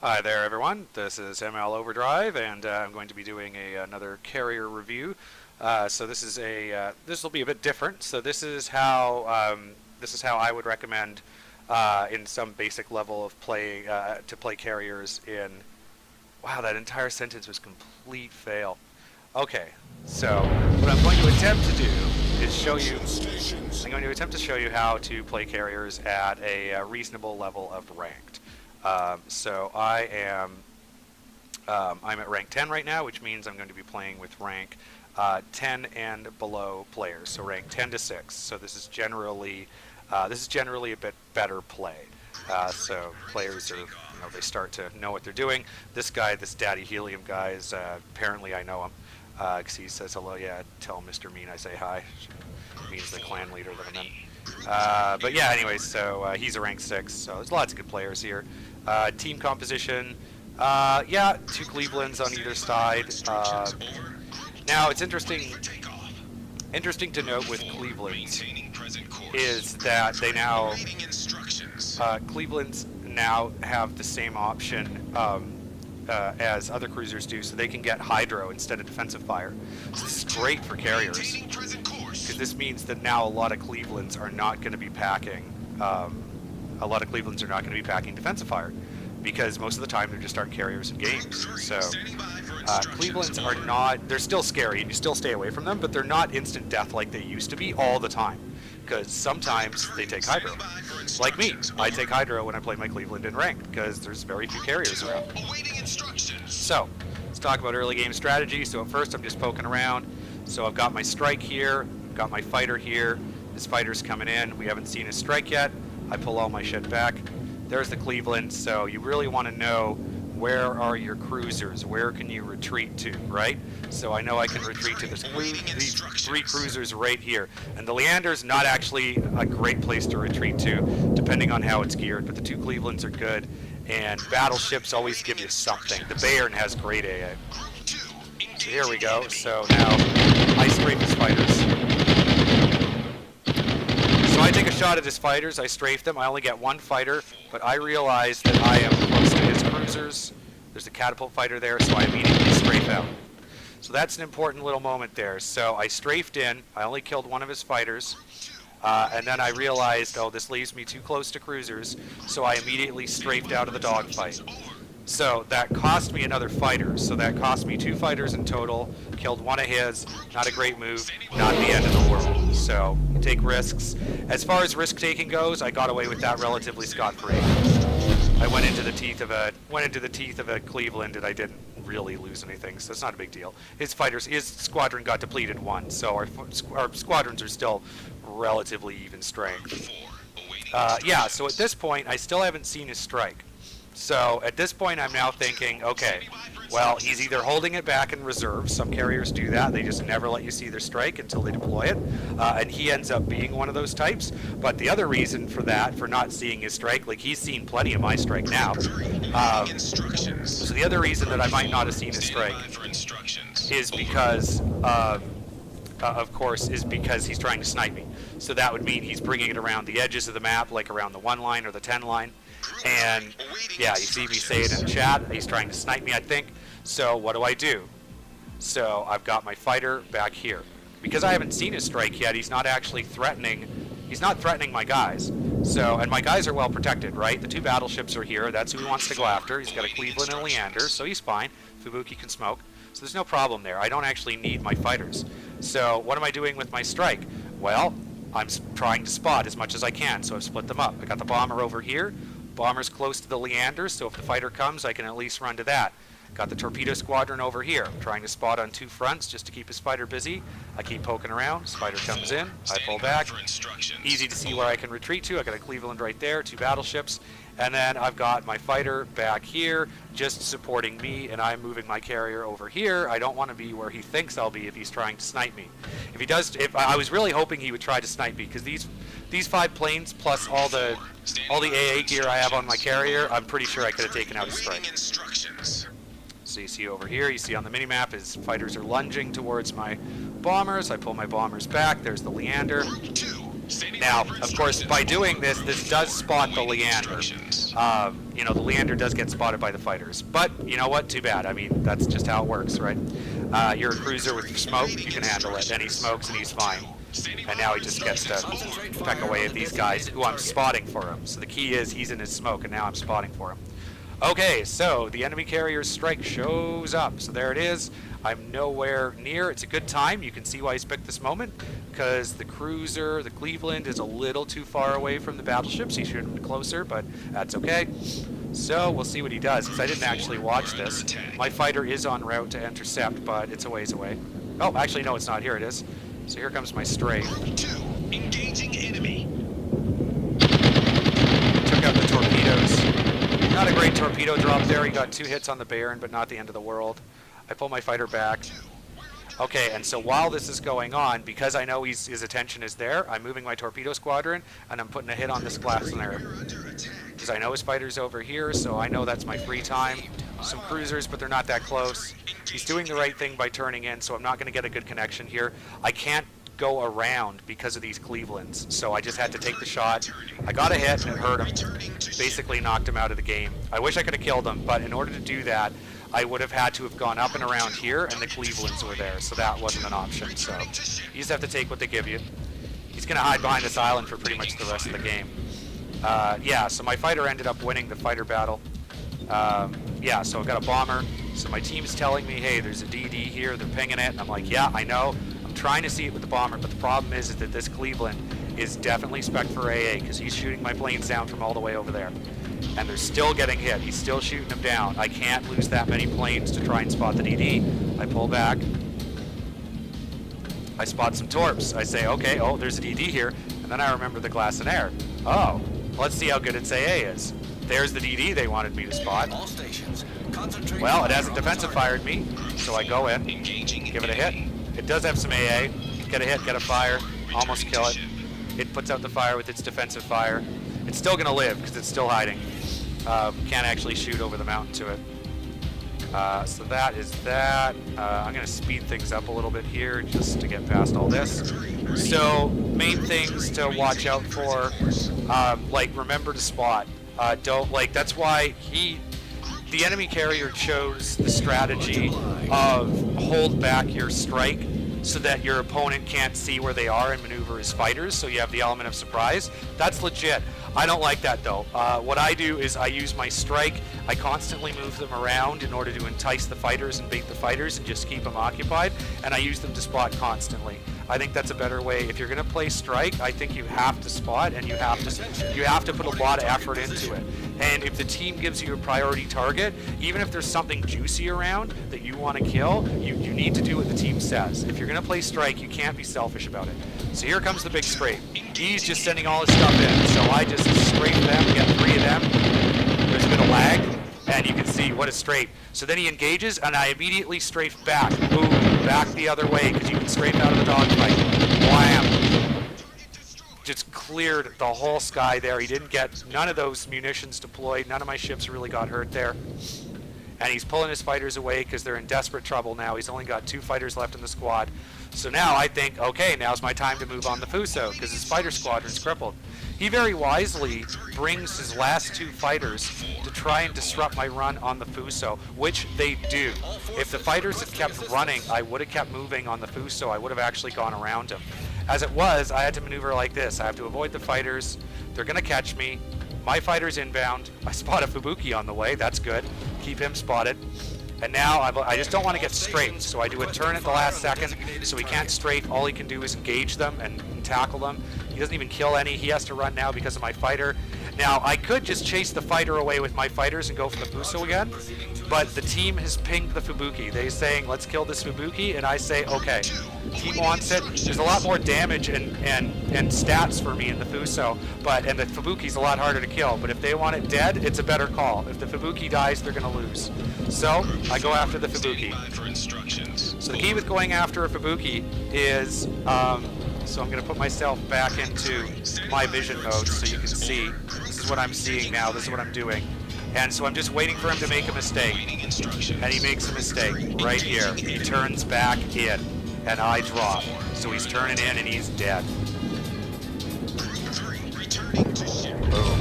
Hi there, everyone. This is ML Overdrive, and I'm going to be doing another carrier review. This will be a bit different. So this is how I would recommend in some basic level of play to play carriers in. Wow, that entire sentence was complete fail. Okay, so what I'm going to attempt to do is show you. I'm going to attempt to show you how to play carriers at a reasonable level of ranked. I'm at rank 10 right now, which means I'm going to be playing with rank 10 and below players, so rank 10 to 6. So this is generally a bit better play. So players are, they start to know what they're doing. This guy, this Daddy Helium guy, is apparently I know him because he says hello. Yeah, tell Mr. Mean I say hi. Means the clan leader that I'm in. But yeah, anyways, so he's a rank 6, so there's lots of good players here. Team composition, yeah, two Clevelands on either side. Now it's interesting to note with Cleveland's is that they now Cleveland's now have the same option as other cruisers do, so they can get hydro instead of defensive fire. So this is great for carriers because this means that now a lot of Clevelands are not going to be packing. Defensive fire because most of the time there just aren't carriers in games. So Clevelands are not. They're still scary, and you still stay away from them, but they're not instant death like they used to be all the time. Because sometimes they take hydro. Like me, I take hydro when I play my Cleveland in ranked because there's very few carriers around. So let's talk about early game strategy. So at first I'm just poking around. So I've got my strike here, I've got my fighter here. This fighter's coming in. We haven't seen his strike yet. I pull all my shit back. There's the Cleveland. So you really want to know where are your cruisers? Where can you retreat to, right? So I know I can retreat to these three cruisers right here. And the Leander's not actually a great place to retreat to, depending on how it's geared, but the two Clevelands are good, and battleships always give you something. The Bayern has great AA. So here we go. So now I strafe his fighters. So I take a shot at his fighters, I strafe them, I only get one fighter, but I realize that I am close to his cruisers. There's a catapult fighter there, so I immediately strafe out. So that's an important little moment there. So I strafed in, I only killed one of his fighters, and then I realized, oh, this leaves me too close to cruisers, so I immediately strafed out of the dogfight. So that cost me another fighter, so that cost me 2 fighters in total, killed one of his, not a great move, not the end of the world. So you take risks. As far as risk taking goes, I got away with that relatively scot-free. I went into the teeth of a Cleveland, and I didn't really lose anything, so it's not a big deal. His squadron got depleted once, so our squadrons are still relatively even strength. Yeah, so at this point, I still haven't seen his strike. So at this point, I'm now thinking, okay, well, he's either holding it back in reserve. Some carriers do that. They just never let you see their strike until they deploy it. And he ends up being one of those types. But the other reason for that, for not seeing his strike, like he's seen plenty of my strike now. So the other reason that I might not have seen his strike is because, of course, is because he's trying to snipe me. So that would mean he's bringing it around the edges of the map, like around the 1 line or the 10 line. And yeah, you see me say it in chat, he's trying to snipe me, I think. So what do? So I've got my fighter back here. Because I haven't seen his strike yet, he's not actually threatening, my guys. So, and my guys are well protected, right? The 2 battleships are here, that's who he wants to go after. He's got a Cleveland and a Leander, so he's fine. Fubuki can smoke. So there's no problem there. I don't actually need my fighters. So what am I doing with my strike? Well, I'm trying to spot as much as I can, so I've split them up. I got the bomber over here. Bomber's close to the Leander, so if the fighter comes, I can at least run to that. Got the torpedo squadron over here. I'm trying to spot on 2 fronts just to keep his fighter busy. I keep poking around. Spider comes in. I pull back. Easy to see where I can retreat to. I got a Cleveland right there, 2 battleships. And then I've got my fighter back here just supporting me, and I'm moving my carrier over here. I don't want to be where he thinks I'll be if he's trying to snipe me. If I was really hoping he would try to snipe me, because these 5 planes plus all the AA gear I have on my carrier, I'm pretty sure I could have taken out a strike. So you see over here, you see on the minimap, his fighters are lunging towards my bombers. I pull my bombers back. There's the Leander. Now, of course, by doing this, this does spot the Leander. You know, the Leander does get spotted by the fighters. But, you know what? Too bad. I mean, that's just how it works, right? You're a cruiser with smoke, you can handle it. Then he smokes and he's fine. And now he just gets to peck away at these guys who I'm spotting for him. So the key is he's in his smoke, and now I'm spotting for him. Okay, so the enemy carrier's strike shows up. So there it is. I'm nowhere near. It's a good time. You can see why he's picked this moment, because the cruiser, the Cleveland, is a little too far away from the battleships. He should have been closer, but that's okay. So we'll see what he does, because I didn't actually watch this. My fighter is en route to intercept, but it's a ways away. Oh, actually, no, it's not. Here it is. So here comes my strafe. Engaging enemy. Took out the torpedoes. Not a great torpedo drop there. He got 2 hits on the Baron, but not the end of the world. I pull my fighter back. Okay, and so while this is going on, because I know his attention is there, I'm moving my torpedo squadron, and I'm putting a hit on this glacier. Because I know his fighter's over here, so I know that's my free time. Some cruisers, but they're not that close. He's doing the right thing by turning in, so I'm not going to get a good connection here. I can't go around because of these Clevelands, so I just had to take the shot. I got a hit, and it hurt him. Basically knocked him out of the game. I wish I could have killed him, but in order to do that, I would have had to have gone up and around here, and the Clevelands were there, so that wasn't an option. So you just have to take what they give you. He's going to hide behind this island for pretty much the rest of the game. Yeah, so my fighter ended up winning the fighter battle. Yeah, so I've got a bomber. So my team's telling me, hey, there's a DD here, they're pinging it, and I'm like, yeah, I know. I'm trying to see it with the bomber, but the problem is that this Cleveland is definitely spec'd for AA, because he's shooting my planes down from all the way over there. And they're still getting hit. He's still shooting them down. I can't lose that many planes to try and spot the DD. I pull back. I spot some torps. I say, okay, oh, there's a DD here. And then I remember the glass and air. Oh, let's see how good its AA is. There's the DD they wanted me to spot. Well, it hasn't defensive fired me, so I go in, give it a hit. It does have some AA. Get a hit, get a fire, almost kill it. It puts out the fire with its defensive fire. It's still going to live because it's still hiding. Can't actually shoot over the mountain to it. So that is that. I'm going to speed things up a little bit here just to get past all this. So main things to watch out for, like remember to spot. Don't like. That's why the enemy carrier chose the strategy of hold back your strike so that your opponent can't see where they are and maneuver his fighters, so you have the element of surprise. That's legit. I don't like that though. What I do is I use my strike. I constantly move them around in order to entice the fighters and bait the fighters and just keep them occupied, and I use them to spot constantly. I think that's a better way. If you're going to play strike, I think you have to spot, and you have to put a lot of effort into it. And if the team gives you a priority target, even if there's something juicy around that you want to kill, you need to do what the team says. If you're going to play strike, you can't be selfish about it. So here comes the big strafe. He's just sending all his stuff in, so I just strafe them, get 3 of them. There's a bit of lag, and you can see what a strafe. So then he engages, and I immediately strafe back. Boom, back the other way, because you can strafe out of the dogfight. Wham! Just cleared the whole sky there. He didn't get none of those munitions deployed. None of my ships really got hurt there. And he's pulling his fighters away because they're in desperate trouble now. He's only got 2 fighters left in the squad. So now I think, okay, now's my time to move on the Fuso because his fighter squadron's crippled. He very wisely brings his last 2 fighters to try and disrupt my run on the Fuso, which they do. If the fighters had kept running, I would have kept moving on the Fuso. I would have actually gone around him. As it was, I had to maneuver like this. I have to avoid the fighters. They're going to catch me. My fighter's inbound. I spot a Fubuki on the way. That's good. Keep him spotted. And now I just don't want to get strafed, so I do a turn at the last second, so he can't strafe. All he can do is engage them and tackle them. He doesn't even kill any. He has to run now because of my fighter. Now, I could just chase the fighter away with my fighters and go for the Fuso again, but the team has pinged the Fubuki. They're saying, let's kill this Fubuki, and I say, okay. Team wants it. There's a lot more damage and stats for me in the Fuso, and the Fubuki's a lot harder to kill, but if they want it dead, it's a better call. If the Fubuki dies, they're going to lose. So, I go after the Fubuki. So the key with going after a Fubuki is, so I'm going to put myself back into my vision mode so you can see. This is what I'm seeing now. This is what I'm doing. And so I'm just waiting for him to make a mistake. And he makes a mistake right here. He turns back in. And I drop. So he's turning in and he's dead.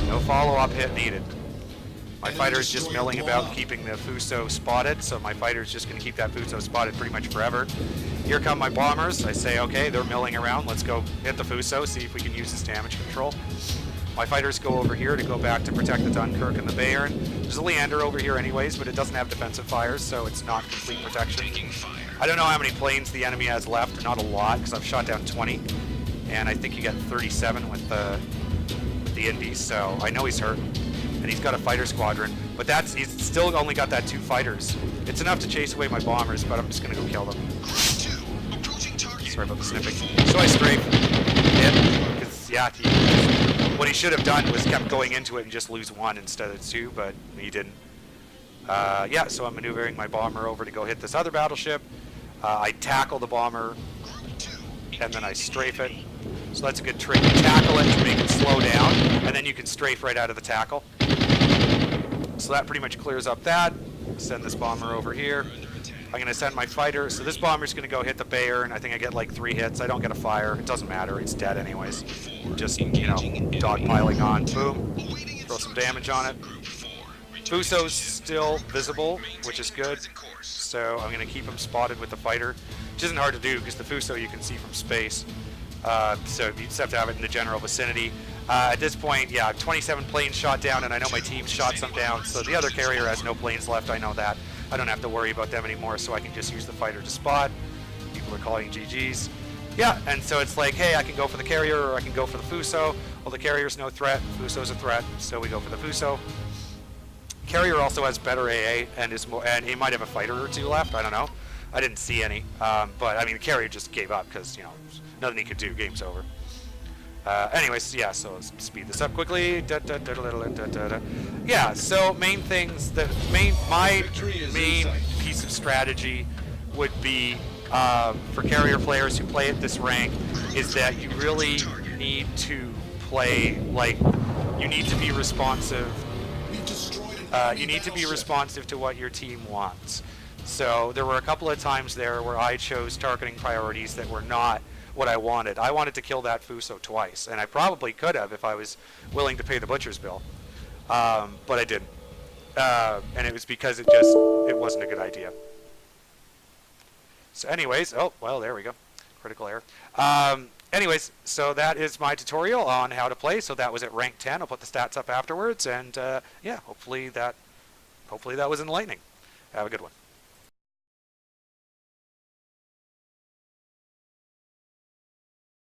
No follow-up hit needed. My fighter is just milling about keeping the Fuso spotted, so my fighter is just going to keep that Fuso spotted pretty much forever. Here come my bombers. I say, okay, they're milling around. Let's go hit the Fuso, see if we can use this damage control. My fighters go over here to go back to protect the Dunkirk and the Bayern. There's a Leander over here anyways, but it doesn't have defensive fires, so it's not complete protection. I don't know how many planes the enemy has left. Not a lot, because I've shot down 20. And I think he got 37 with the Indies, so I know he's hurt. And he's got a fighter squadron, but he's still only got that 2 fighters. It's enough to chase away my bombers, but I'm just gonna go kill them. Sorry about the snipping. So I strafe him, because yeah, what he should have done was kept going into it and just lose 1 instead of 2, but he didn't. Yeah, so I'm maneuvering my bomber over to go hit this other battleship. I tackle the bomber, and then I strafe it. So that's a good trick. You tackle it to make it slow down, and then you can strafe right out of the tackle. So that pretty much clears up that. Send this bomber over here. I'm going to send my fighter. So this bomber's going to go hit the Bayern. I think I get like 3 hits. I don't get a fire. It doesn't matter. It's dead anyways. Just, you know, dogpiling on. Boom. Throw some damage on it. Fuso's still visible, which is good. So I'm going to keep him spotted with the fighter, which isn't hard to do because the Fuso you can see from space. So you just have to have it in the general vicinity. At this point, yeah, 27 planes shot down, and I know my team shot some down, so the other carrier has no planes left, I know that. I don't have to worry about them anymore, so I can just use the fighter to spot. People are calling GGs. Yeah, and so it's like, hey, I can go for the carrier, or I can go for the Fuso. Well, the carrier's no threat, Fuso's a threat, so we go for the Fuso. Carrier also has better AA, and he might have a fighter or 2 left, I don't know. I didn't see any, but I mean, the carrier just gave up, because, you know, nothing he could do, game's over. Anyways, yeah, so let's speed this up quickly. Yeah, so main things, my main piece of strategy would be, for carrier players who play at this rank, is that you really need to play, like, you need to be responsive. You need to be responsive to what your team wants. So there were a couple of times there where I chose targeting priorities that were not what I wanted. I wanted to kill that Fuso twice, and I probably could have if I was willing to pay the butcher's bill, but I didn't, and it was because it wasn't a good idea. So anyways, oh well, there we go, critical error. Anyways, so that is my tutorial on how to play. So that was at rank 10. I'll put the stats up afterwards, and yeah, hopefully that was enlightening. Have a good one.